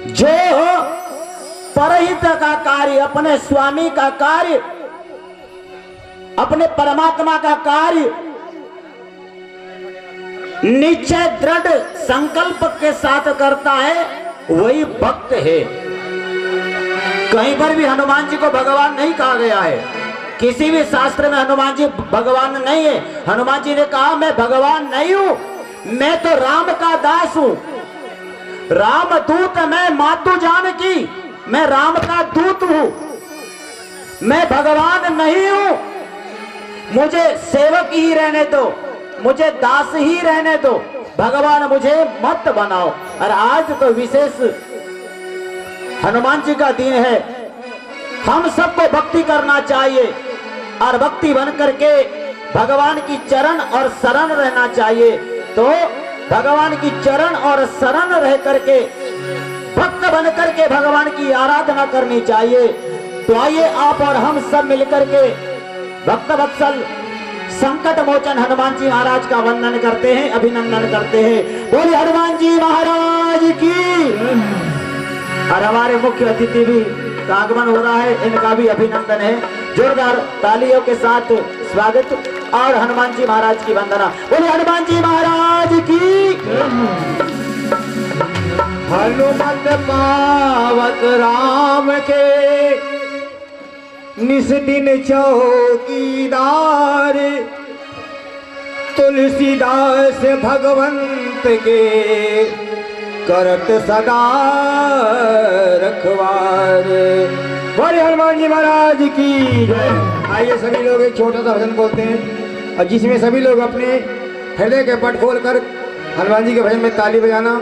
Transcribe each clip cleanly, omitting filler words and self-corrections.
जो परहित का कार्य, अपने स्वामी का कार्य, अपने परमात्मा का कार्य निश्चय दृढ़ संकल्प के साथ करता है, वही भक्त है। कहीं पर भी हनुमान जी को भगवान नहीं कहा गया है, किसी भी शास्त्र में हनुमान जी भगवान नहीं है। हनुमान जी ने कहा मैं भगवान नहीं हूं, मैं तो राम का दास हूं, राम दूत मैं मातु जानकी, मैं राम का दूत हूं, मैं भगवान नहीं हूं, मुझे सेवक ही रहने दो, मुझे दास ही रहने दो, भगवान मुझे मत बनाओ। और आज तो विशेष हनुमान जी का दिन है, हम सबको भक्ति करना चाहिए और भक्ति बन करके भगवान की चरण और शरण रहना चाहिए। तो भगवान की चरण और शरण रह करके भक्त बन करके भगवान की आराधना करनी चाहिए। तो आइए आप और हम सब मिलकर के भक्त वत्सल संकट मोचन हनुमान जी महाराज का वंदन करते हैं, अभिनंदन करते हैं। बोलिए हनुमान जी महाराज की। और हमारे मुख्य अतिथि भी का आगमन हो रहा है, इनका भी अभिनंदन है। जोरदार तालियों के साथ स्वागत और हनुमान जी महाराज की वंदना। बोलिए हनुमान जी महाराज की। हनुमत पावत राम के निस दिन चौकीदार, तुलसीदास भगवंत के करत सदा रखवार। बोले हनुमान जी महाराज की जय। आइए सभी लोग एक छोटा सा भजन बोलते हैं, और जिसमें सभी लोग अपने हृदय के पट खोल कर हनुमान जी के भजन में ताली बजाना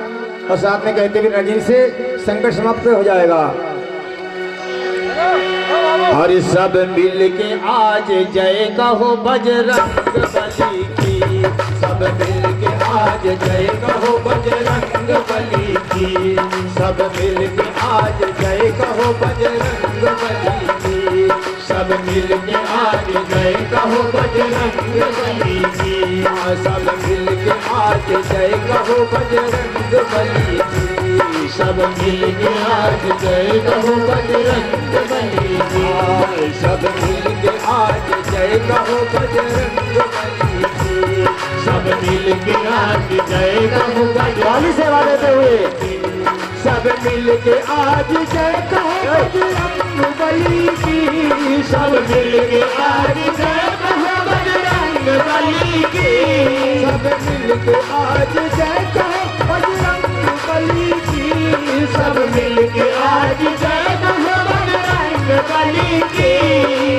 और साथ में कहते हुए रजिन से संकट समाप्त हो जाएगा। और सब मिल के आज जय कहो बजरंग बली की, सब मिल के आज जय कहो बजरंग बली की, सब मिल के आज जय कहो बजरंग बली की, सब मिल के आज जय कहो बजरंग बली की, सब मिल के आज जय कहो बजरंग बली की, सब मिल के आज जय कहो बजरंग बली की, सब मिल के आज जय कहो बजरंग बली की, सब मिल के आज जय कहो ताली सेवा देते हुए सब मिल के आज जय कहो बजरंग बली की, सब मिल के आज जय कहो बजरंग बली की, सब मिल के आज जय कहो बजरंग बली की, सब मिल के आज जय कहो बजरंग बली की,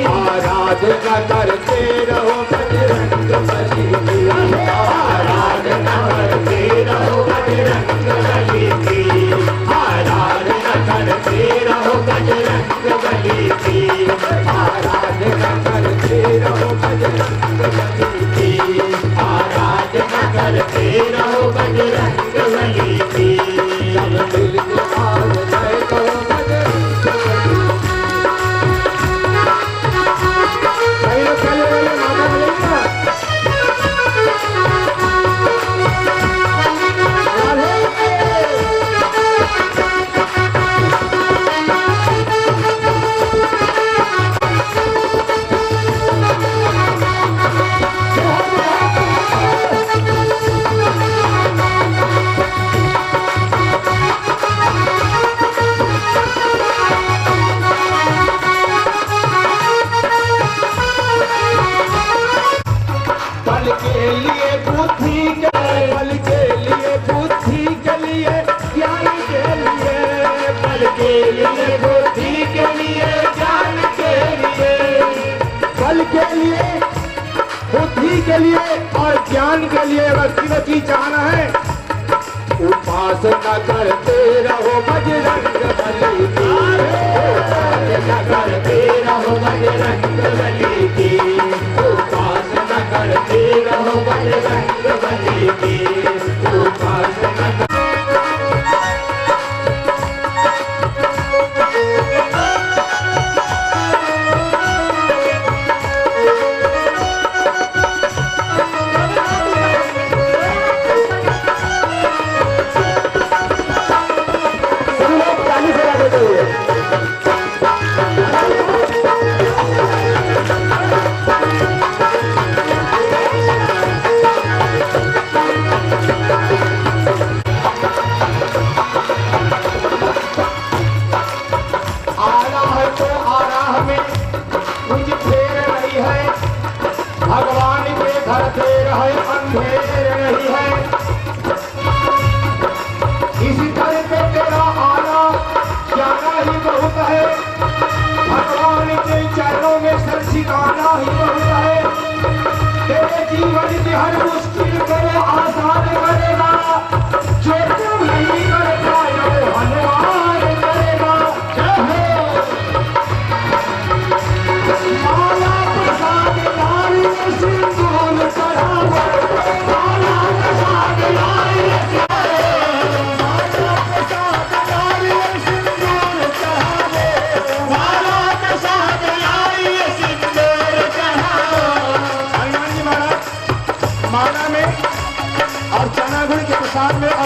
आराधना करते रहो बजरंग बली की, आराधना करते रहो बजरंग बली की, आराधना करते रहो बजरंग बली की, आराधना करते रहो बजरंग बली की, आराधना करते रहो बजरंग बली की, सब मिल के आज जय कहो बजरंग बली। बल के लिए बुद्धि के, बल के लिए बुद्धि के लिए ज्ञान के लिए, बल के लिए बुद्धि के लिए ज्ञान के लिए, बल के लिए बुद्धि के लिए और ज्ञान के लिए अगर तीनों चीज चाहना है, उपासना करते रहो बजरंग बली की, उपासना करते रहो बजरंग बली की, उपासना करते रहो बजरंग बली की, उपासना।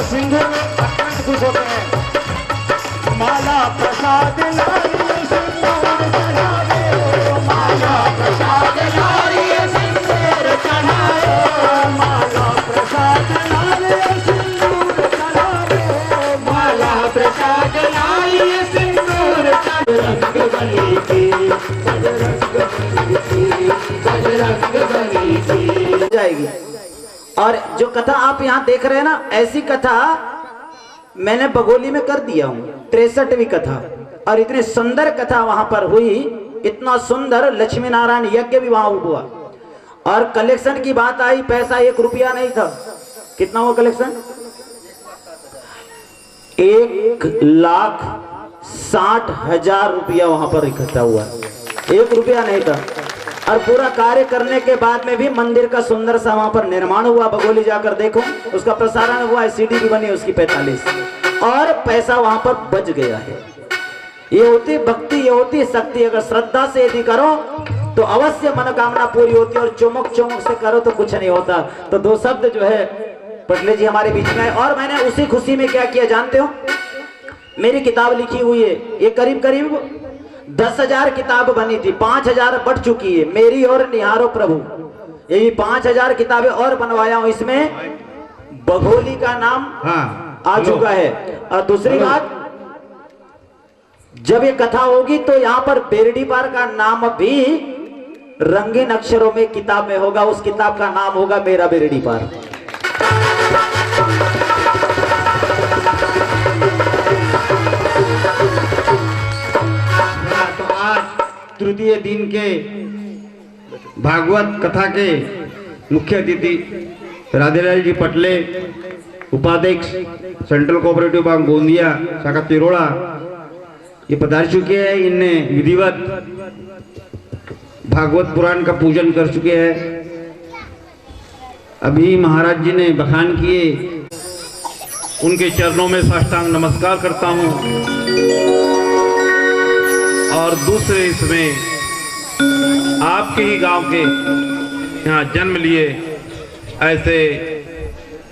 सिंदूर में अत्यंत खुश होते हैं। माला प्रसाद लाइए सिंदूर चढ़ावे, माला प्रसाद लाइए सिंदूर चढ़ावे, माला प्रसाद लाइए सिंदूर चढ़ावे, माला प्रसाद लाइए सिंदूर बजरंग बली की, बजरंग बली की, बजरंग बली की जाएगी। और जो कथा आप यहाँ देख रहे हैं ना, ऐसी कथा मैंने बगोली में कर दिया हूँ, 63वीं कथा। और इतनी सुंदर कथा वहां पर हुई, इतना सुंदर लक्ष्मी नारायण यज्ञ भी वहां हुआ। और कलेक्शन की बात आई, पैसा 1 रुपया नहीं था। कितना हुआ कलेक्शन? 1,60,000 रुपया वहां पर इकट्ठा हुआ, 1 रुपया नहीं था। और पूरा कार्य करने के बाद में भी मंदिर का सुंदर सा वहां पर निर्माण हुआ। बगोली जाकर देखो, उसका प्रसारण हुआ है, सीडी भी बनी उसकी 45, और पैसा वहां पर बच गया है। ये होती भक्ति, ये होती शक्ति। अगर श्रद्धा से यदि करो तो अवश्य मनोकामना पूरी होती है, और चुमुक चुमुक से करो तो कुछ नहीं होता। तो 2 शब्द जो है पटले जी हमारे बीच में है। और मैंने उसी खुशी में क्या किया जानते हो? मेरी किताब लिखी हुई है, ये करीब करीब 10,000 किताब बनी थी, 5,000 बढ़ चुकी है, मेरी और निहारो प्रभु। यही 5,000 किताबें और बनवाया हूं, इसमें बघोली का नाम आ चुका है। और दूसरी बात, जब ये कथा होगी तो यहाँ पर बेरडी पार का नाम भी रंगीन अक्षरों में किताब में होगा। उस किताब का नाम होगा मेरा बेरडी पार। तृतीय दिन के भागवत कथा के मुख्य अतिथि राधेलाल जी पटले, उपाध्यक्ष सेंट्रल कोऑपरेटिव बैंक गोंदिया शाखा तिरोड़ा, ये पधार चुके हैं। इनने विधिवत भागवत पुराण का पूजन कर चुके हैं। अभी महाराज जी ने बखान किए, उनके चरणों में साष्टांग नमस्कार करता हूँ। और दूसरे इसमें आपके ही गांव के यहाँ जन्म लिए ऐसे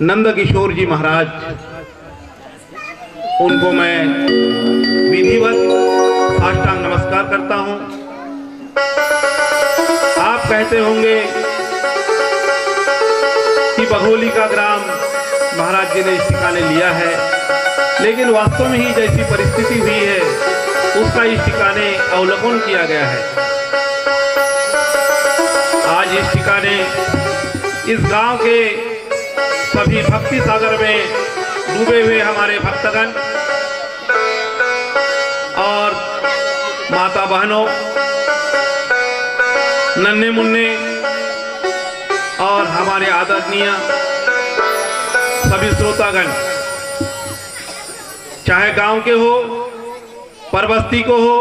नंद किशोर जी महाराज, उनको मैं विधिवत साष्टांग नमस्कार करता हूँ। आप कहते होंगे कि बघोली का ग्राम महाराज जी ने इस ठिकाने लिया है, लेकिन वास्तव में ही जैसी परिस्थिति हुई है उसका इस ठिकाने अवलोकन किया गया है। आज इस ठिकाने इस गांव के सभी भक्ति सागर में डूबे हुए हमारे भक्तगण और माता बहनों, नन्हे मुन्ने और हमारे आदरणीय सभी श्रोतागण, चाहे गांव के हो, परबस्ती को हो,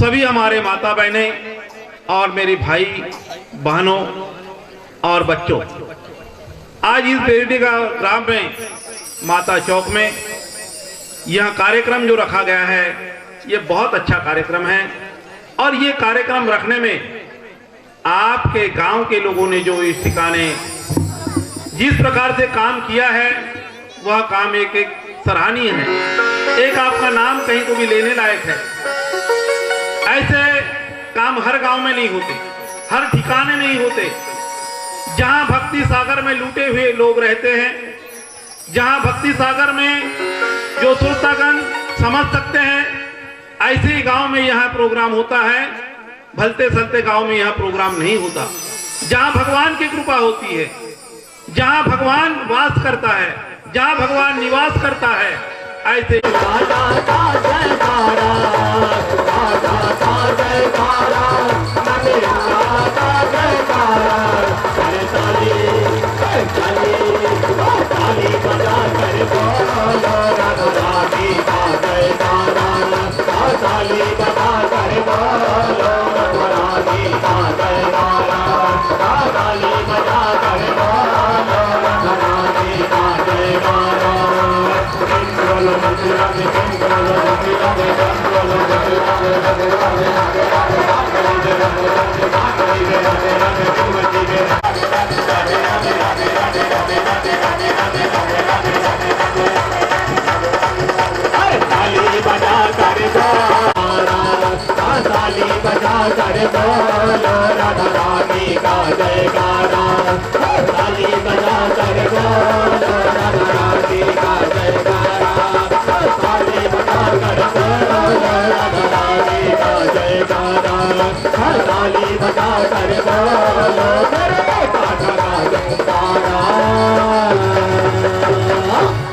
सभी हमारे माता बहनें और मेरे भाई बहनों और बच्चों, आज इस बेरडी का ग्राम में माता चौक में यह कार्यक्रम जो रखा गया है, ये बहुत अच्छा कार्यक्रम है। और ये कार्यक्रम रखने में आपके गांव के लोगों ने जो इस ठिकाने जिस प्रकार से काम किया है, वह काम एक सराहनीय है। एक आपका नाम कहीं को भी लेने लायक है। ऐसे काम हर गांव में नहीं होते, हर ठिकाने नहीं होते। जहां भक्ति सागर में लूटे हुए लोग रहते हैं, जहां भक्ति सागर में जो श्रोतागण समझ सकते हैं, ऐसे ही गांव में यह प्रोग्राम होता है। भलते सलते गांव में यह प्रोग्राम नहीं होता। जहां भगवान की कृपा होती है, जहां भगवान वास करता है, जहां भगवान निवास करता है, ऐसे ताली बजा कर ताली बजा कर बोलो राधा रानी का जयकारा ताली बजा कर बोलो राधा रानी का जयकारा ताली बजा कर बोलो राधा रानी का जयकारा ताली बजा कर बोलो मेरे कान्हा का जयकारा।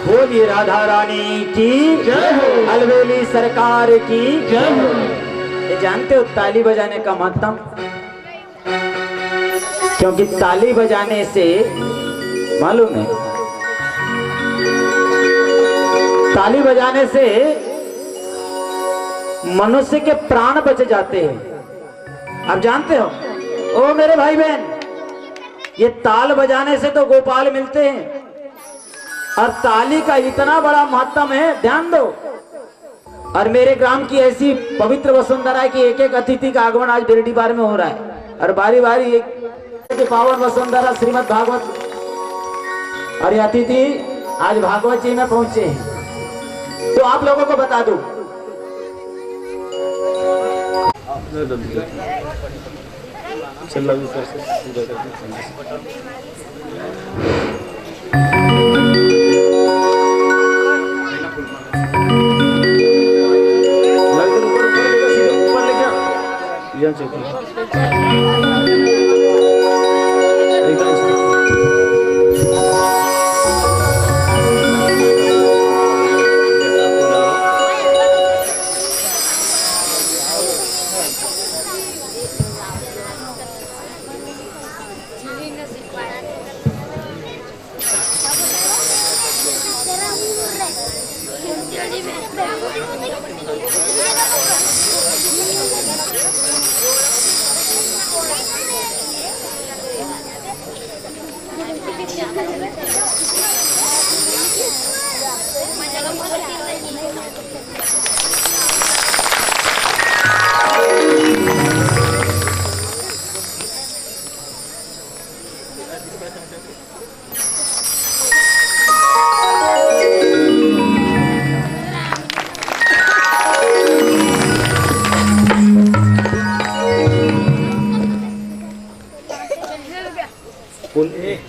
बोलिए राधा रानी की जय हो, अलवेली सरकार की जय हो। ये जानते हो ताली बजाने का मतलब? क्योंकि ताली बजाने से मालूम है, ताली बजाने से मनुष्य के प्राण बच जाते हैं। आप जानते हो ओ मेरे भाई बहन, ये ताल बजाने से तो गोपाल मिलते हैं और ताली का इतना बड़ा महत्व है, ध्यान दो। और मेरे ग्राम की ऐसी पवित्र वसुंधरा की एक एक अतिथि का आगमन आज बिरडी बार में हो रहा है और बारी बारी एक पावन वसुंधरा श्रीमद् भागवत और ये अतिथि आज भागवत जी में पहुंचे हैं। तो आप लोगों को बता दूं,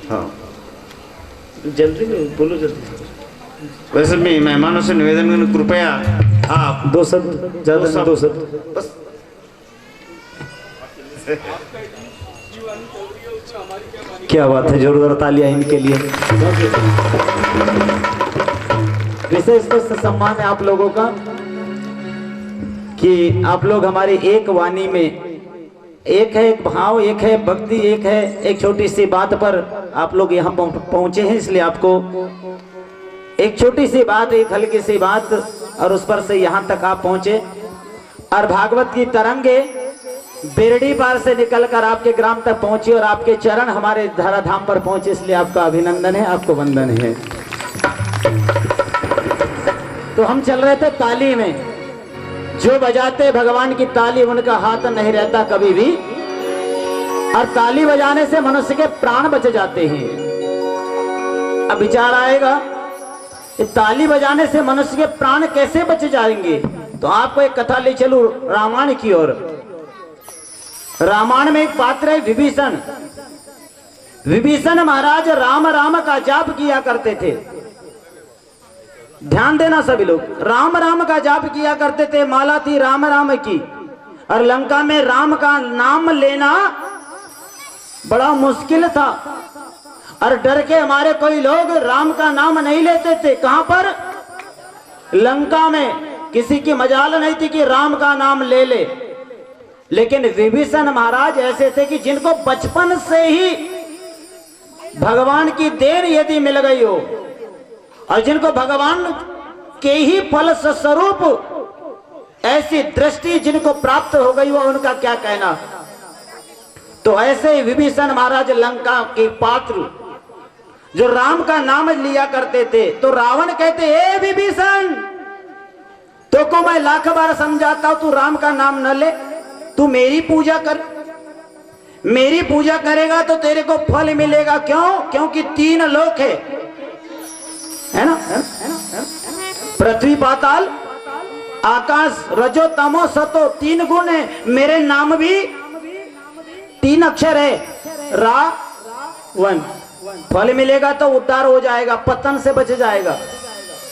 हाँ जल्दी बोलो जल्दी। वैसे मैं मेहमानों से निवेदन करूं, कृपया आप दो शब्द ज्यादा नहीं, दो शब्द बस। क्या बात है, जोरदार तालियां इनके लिए। विशेष तो सम्मान है आप लोगों का कि आप लोग हमारी एक वाणी में, एक है एक भाव, एक है भक्ति, एक है एक छोटी सी बात पर आप लोग यहाँ पहुंचे हैं। इसलिए आपको एक छोटी सी बात, एक हल्की सी बात और उस पर से यहाँ तक आप पहुंचे और भागवत की तरंगे बिरडी पार से निकलकर आपके ग्राम तक पहुंची और आपके चरण हमारे धराधाम पर पहुंचे। इसलिए आपका अभिनंदन है, आपको वंदन है। तो हम चल रहे थे ताली में, जो बजाते भगवान की ताली उनका हाथ नहीं रहता कभी भी, और ताली बजाने से मनुष्य के प्राण बच जाते हैं। अब विचार आएगा कि ताली बजाने से मनुष्य के प्राण कैसे बच जाएंगे? तो आपको एक कथा ले चलूं रामायण की ओर। रामायण में एक पात्र है विभीषण। विभीषण महाराज राम राम का जाप किया करते थे। ध्यान देना सभी लोग, राम राम का जाप किया करते थे। माला थी राम राम की और लंका में राम का नाम लेना बड़ा मुश्किल था और डर के हमारे कोई लोग राम का नाम नहीं लेते थे। कहां पर? लंका में। किसी की मजाल नहीं थी कि राम का नाम ले ले। लेकिन विभीषण महाराज ऐसे थे कि जिनको बचपन से ही भगवान की देन यदि मिल गई हो और जिनको भगवान के ही फल स्वरूप ऐसी दृष्टि जिनको प्राप्त हो गई हो, उनका क्या कहना। तो ऐसे ही विभीषण महाराज लंका के पात्र जो राम का नाम लिया करते थे। तो रावण कहते, हे विभीषण, तो को मैं लाख बार समझाता हूं, तू राम का नाम न ले, तू मेरी पूजा कर। मेरी पूजा करेगा तो तेरे को फल मिलेगा। क्यों? क्योंकि 3 लोक है ना, पृथ्वी पाताल आकाश, रजो तमो सतो, 3 गुण है। मेरे नाम भी 3 अक्षर है, रावण। फल मिलेगा तो उद्धार हो जाएगा, पतन से बच जाएगा।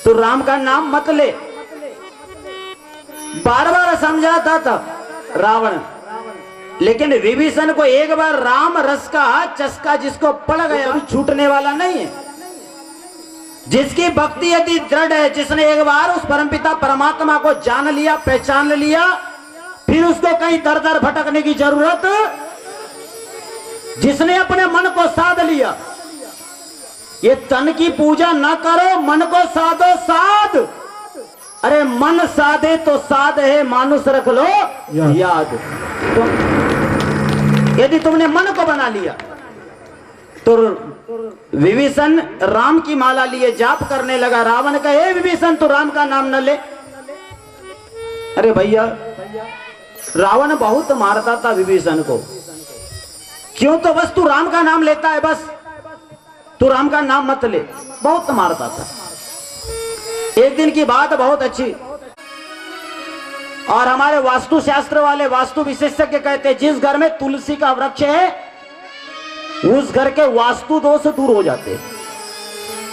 तो राम का नाम मत ले। बार बार समझाता था रावण, लेकिन विभीषण को एक बार राम रस का चस्का जिसको पड़ गया, छूटने वाला नहीं है। जिसकी भक्ति यदि दृढ़ है, जिसने एक बार उस परमपिता परमात्मा को जान लिया, पहचान लिया, फिर उसको कहीं दर दर भटकने की जरूरत। जिसने अपने मन को साध लिया, ये तन की पूजा ना करो, मन को साधो साध। अरे मन साधे तो साध है, मानुष रख लो याद। तो यदि तुमने मन को बना लिया, तो विभीषण राम की माला लिए जाप करने लगा। रावण कहे, विभीषण तू राम का नाम न ले। अरे भैया, रावण बहुत मारता था विभीषण को। क्यों? तो बस तू राम का नाम लेता है, बस तू राम का नाम मत ले, बहुत मारता था। एक दिन की बात बहुत अच्छी, और हमारे वास्तु शास्त्र वाले वास्तु विशेषज्ञ कहते हैं, जिस घर में तुलसी का वृक्ष है उस घर के वास्तु दोष दूर हो जाते हैं।